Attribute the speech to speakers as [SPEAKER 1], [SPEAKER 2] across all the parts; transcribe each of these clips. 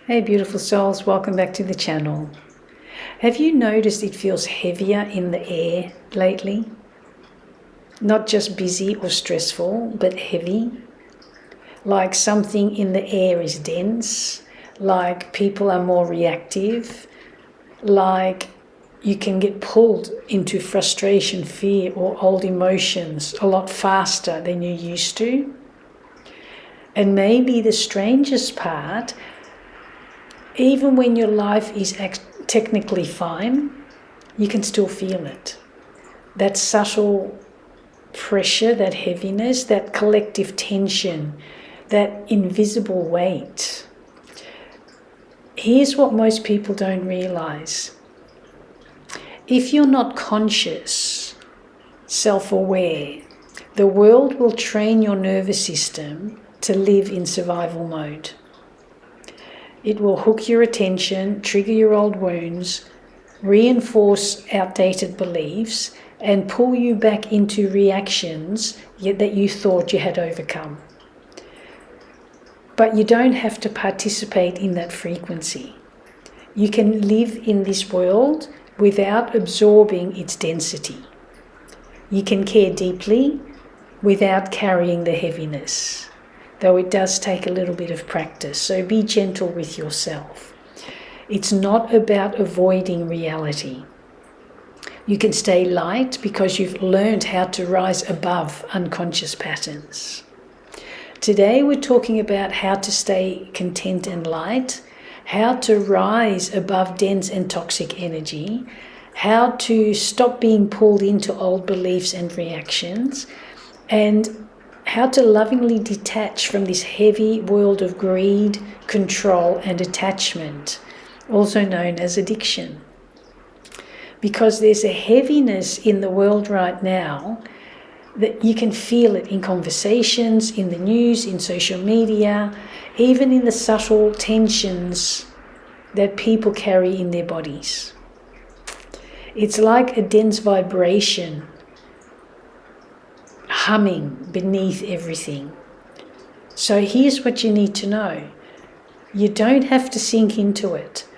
[SPEAKER 1] Hey beautiful souls, welcome back to the channel. Have you noticed it feels heavier in the air lately? Not just busy or stressful, but heavy. Like something in the air is dense, like people are more reactive, like you can get pulled into frustration, fear, or old emotions a lot faster than you used to. And maybe the strangest part, even when your life is technically fine, you can still feel it. That subtle pressure, that heaviness, that collective tension, that invisible weight. Here's what most people don't realize. If you're not conscious, self-aware, the world will train your nervous system to live in survival mode. It will hook your attention, trigger your old wounds, reinforce outdated beliefs, and pull you back into reactions that you thought you had overcome. But you don't have to participate in that frequency. You can live in this world without absorbing its density. You can care deeply without carrying the heaviness, though it does take a little bit of practice, so be gentle with yourself. It's not about avoiding reality. You can stay light because you've learned how to rise above unconscious patterns. Today we're talking about how to stay content and light, how to rise above dense and toxic energy, how to stop being pulled into old beliefs and reactions, and how to lovingly detach from this heavy world of greed, control, and attachment, also known as addiction. Because there's a heaviness in the world right now that you can feel it in conversations, in the news, in social media, even in the subtle tensions that people carry in their bodies. It's like a dense vibration humming beneath everything. So here's what you need to know. You don't have to sink into it.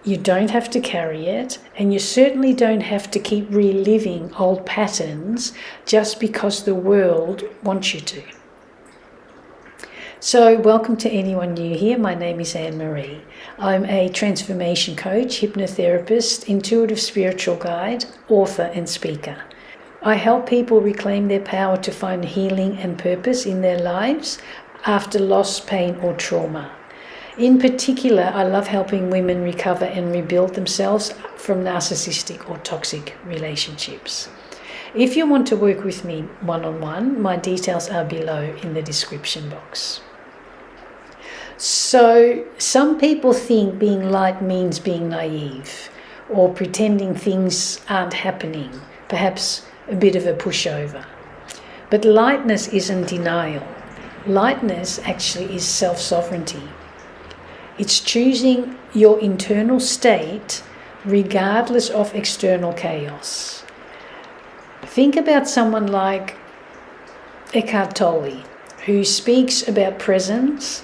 [SPEAKER 1] You don't have to carry it, and you certainly don't have to keep reliving old patterns just because the world wants you to. So welcome to anyone new here. My name is Anne-Marie. I'm a transformation coach, hypnotherapist, intuitive spiritual guide, author and speaker. I help people reclaim their power to find healing and purpose in their lives after loss, pain or trauma. In particular, I love helping women recover and rebuild themselves from narcissistic or toxic relationships. If you want to work with me one-on-one, my details are below in the description box. So, some people think being light means being naive or pretending things aren't happening, perhaps a bit of a pushover. But lightness isn't denial. Lightness actually is self-sovereignty. It's choosing your internal state regardless of external chaos. Think about someone like Eckhart Tolle, who speaks about presence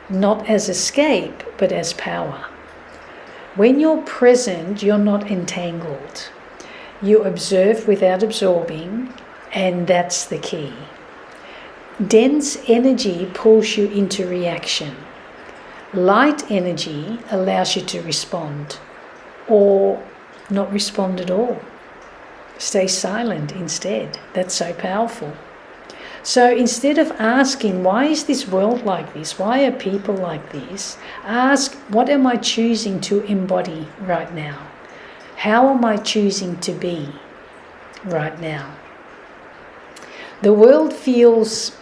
[SPEAKER 1] not as escape but as power. When you're present, you're not entangled. You observe without absorbing, and that's the key. Dense energy pulls you into reaction. Light energy allows you to respond, or not respond at all. Stay silent instead. That's so powerful. So instead of asking, why is this world like this? Why are people like this? Ask, what am I choosing to embody right now? How am I choosing to be right now? The world feels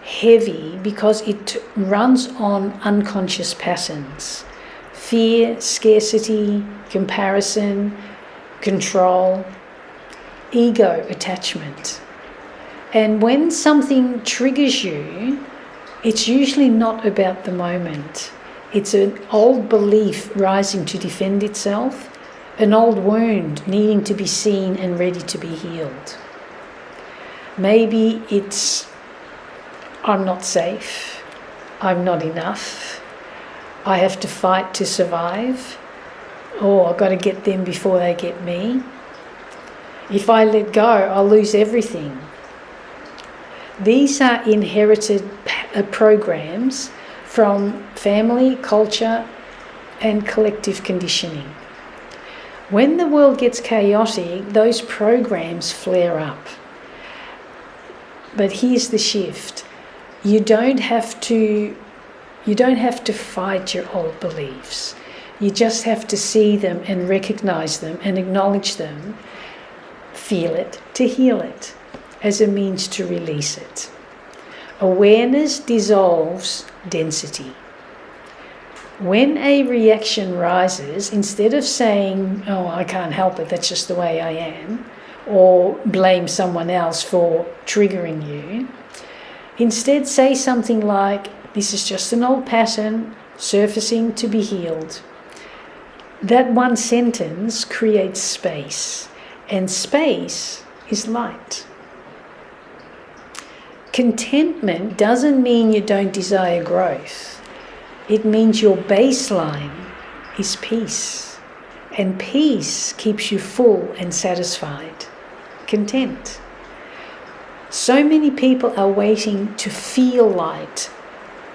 [SPEAKER 1] heavy because it runs on unconscious patterns. Fear, scarcity, comparison, control, ego attachment. And when something triggers you, it's usually not about the moment. It's an old belief rising to defend itself, an old wound needing to be seen and ready to be healed. Maybe it's, I'm not safe, I'm not enough, I have to fight to survive, or I've got to get them before they get me. If I let go, I'll lose everything. These are inherited programs from family, culture, and collective conditioning. When the world gets chaotic, those programs flare up. But here's the shift. You don't have to fight your old beliefs. You just have to see them and recognize them and acknowledge them, feel it to heal it, as a means to release it. Awareness dissolves density. When a reaction rises, instead of saying, oh, I can't help it, that's just the way I am, or blame someone else for triggering you, instead say something like, this is just an old pattern surfacing to be healed. That one sentence creates space, and space is light. Contentment doesn't mean you don't desire growth. It means your baseline is peace, and peace keeps you full and satisfied, content. So many people are waiting to feel light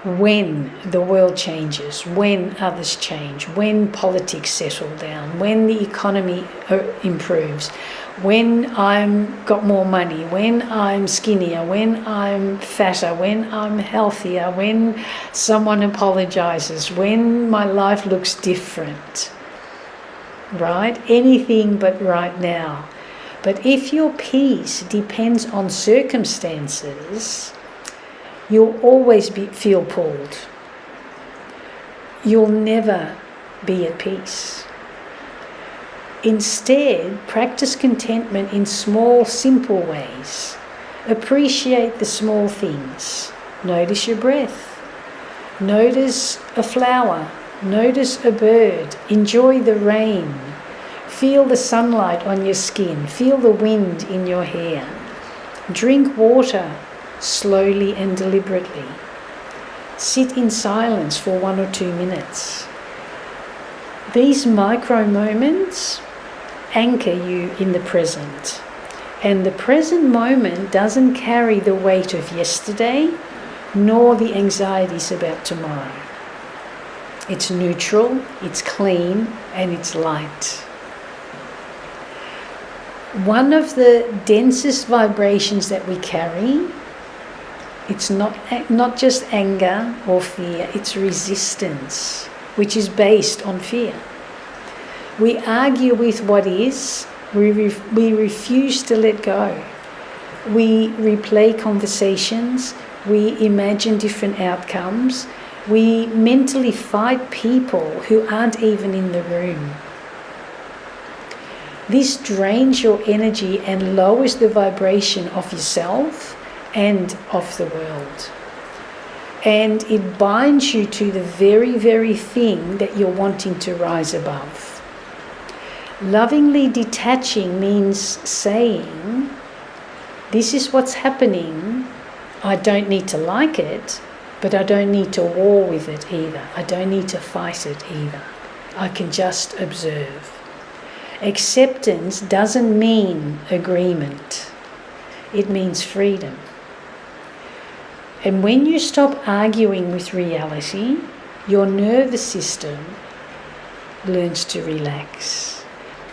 [SPEAKER 1] when the world changes, when others change, when politics settle down, when the economy improves, when I'm got more money, when I'm skinnier, when I'm fatter, when I'm healthier, when someone apologizes, when my life looks different, right? Anything but right now. But if your peace depends on circumstances, you'll always feel pulled. You'll never be at peace. Instead, practice contentment in small, simple ways. Appreciate the small things. Notice your breath. Notice a flower. Notice a bird. Enjoy the rain. Feel the sunlight on your skin. Feel the wind in your hair. Drink water slowly and deliberately. Sit in silence for 1 or 2 minutes. These micro moments anchor you in the present. And the present moment doesn't carry the weight of yesterday, nor the anxieties about tomorrow. It's neutral, it's clean, and it's light. One of the densest vibrations that we carry, it's not just anger or fear, it's resistance, which is based on fear. We argue with what is, we refuse to let go. We replay conversations, we imagine different outcomes, we mentally fight people who aren't even in the room. This drains your energy and lowers the vibration of yourself and of the world. And it binds you to the very, very thing that you're wanting to rise above. Lovingly detaching means saying, this is what's happening. I don't need to like it, but I don't need to war with it either. I don't need to fight it either. I can just observe. Acceptance doesn't mean agreement. It means freedom. And when you stop arguing with reality, your nervous system learns to relax.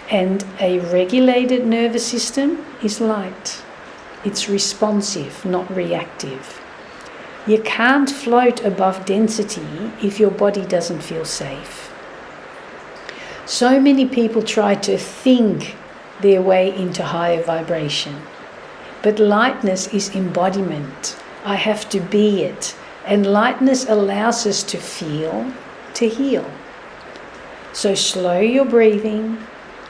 [SPEAKER 1] And a regulated nervous system is light. It's responsive, not reactive. You can't float above density if your body doesn't feel safe. So many people try to think their way into higher vibration. But lightness is embodiment. I have to be it. And lightness allows us to feel, to heal. So slow your breathing,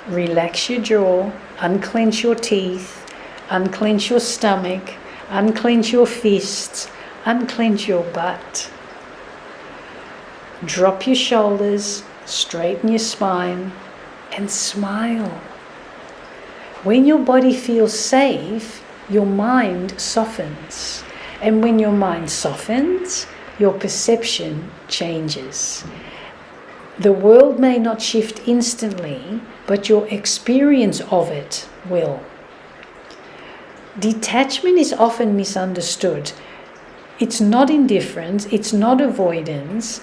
[SPEAKER 1] relax your jaw, unclench your teeth, unclench your stomach, unclench your fists, unclench your butt. Drop your shoulders, straighten your spine, and smile. When your body feels safe, your mind softens. And when your mind softens, your perception changes. The world may not shift instantly, but your experience of it will. Detachment is often misunderstood. It's not indifference, it's not avoidance,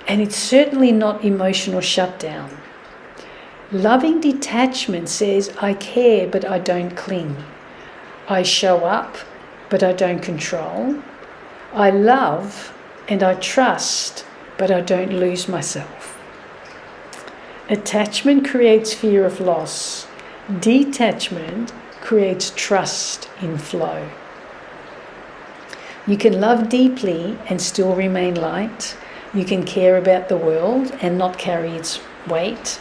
[SPEAKER 1] and it's certainly not emotional shutdown. Loving detachment says, I care, but I don't cling. I show up, but I don't control. I love and I trust, but I don't lose myself. Attachment creates fear of loss. Detachment creates trust in flow. You can love deeply and still remain light. You can care about the world and not carry its weight.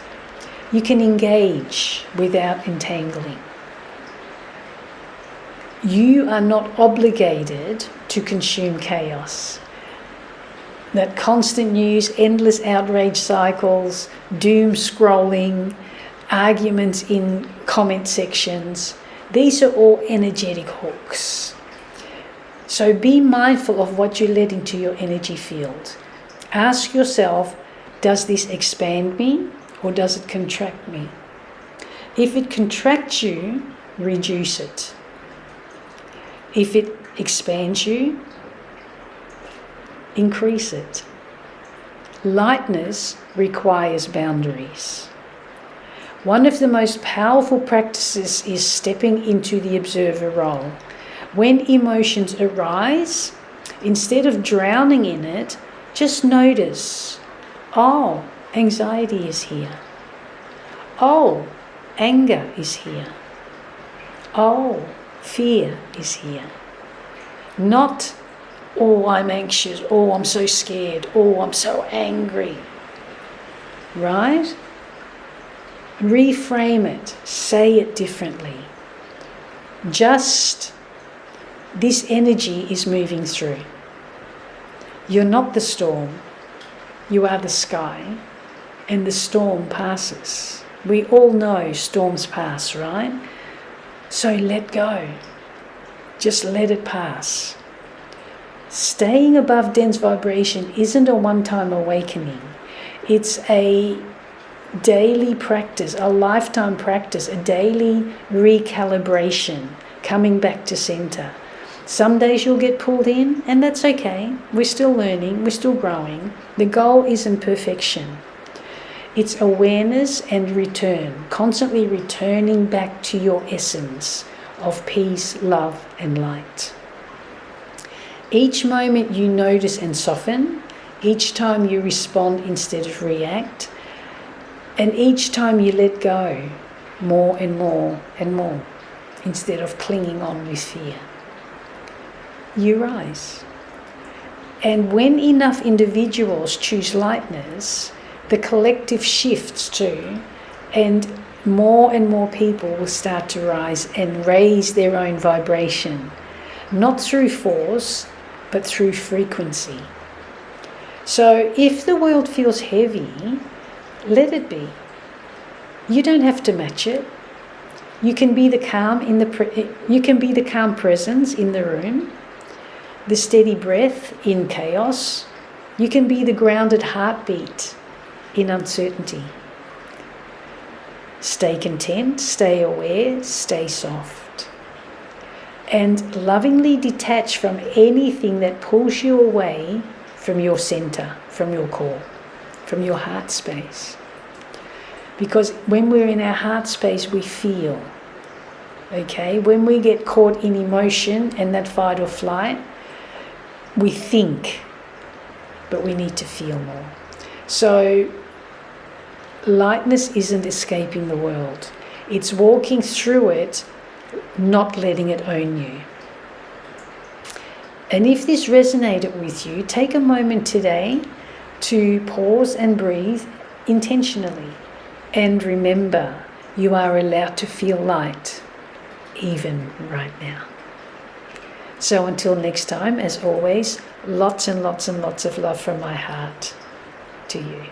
[SPEAKER 1] You can engage without entangling. You are not obligated to consume chaos. That constant news, endless outrage cycles, doom scrolling, arguments in comment sections, these are all energetic hooks. So be mindful of what you let into your energy field. Ask yourself, does this expand me or does it contract me? If it contracts you, reduce it. If it expands you, increase it. Lightness requires boundaries. One of the most powerful practices is stepping into the observer role. When emotions arise, instead of drowning in it, just notice, oh, anxiety is here. Oh, anger is here. Oh, fear is here. Not, oh, I'm anxious, oh, I'm so scared, oh, I'm so angry. Right? Reframe it, say it differently. Just, this energy is moving through. You're not the storm, you are the sky, and the storm passes. We all know storms pass, right? So let go. Just let it pass. Staying above dense vibration isn't a one-time awakening. It's a daily practice, a lifetime practice, a daily recalibration, coming back to center. Some days you'll get pulled in, and that's okay. We're still learning, we're still growing. The goal isn't perfection. It's awareness and return, constantly returning back to your essence of peace, love, and light. Each moment you notice and soften, each time you respond instead of react, and each time you let go more and more and more, instead of clinging on with fear, you rise. And when enough individuals choose lightness, the collective shifts too, and more people will start to rise and raise their own vibration, not through force, but through frequency. So if the world feels heavy, let it be. You don't have to match it. You can be the calm you can be the calm presence in the room, the steady breath in chaos. You can be the grounded heartbeat in uncertainty. Stay content, stay aware, stay soft. And lovingly detach from anything that pulls you away from your center, from your core, from your heart space. Because when we're in our heart space, we feel. Okay? When we get caught in emotion and that fight or flight, we think, but we need to feel more. So lightness isn't escaping the world. It's walking through it, not letting it own you. And if this resonated with you, take a moment today to pause and breathe intentionally. And remember, you are allowed to feel light, even right now. So until next time, as always, lots and lots and lots of love from my heart to you.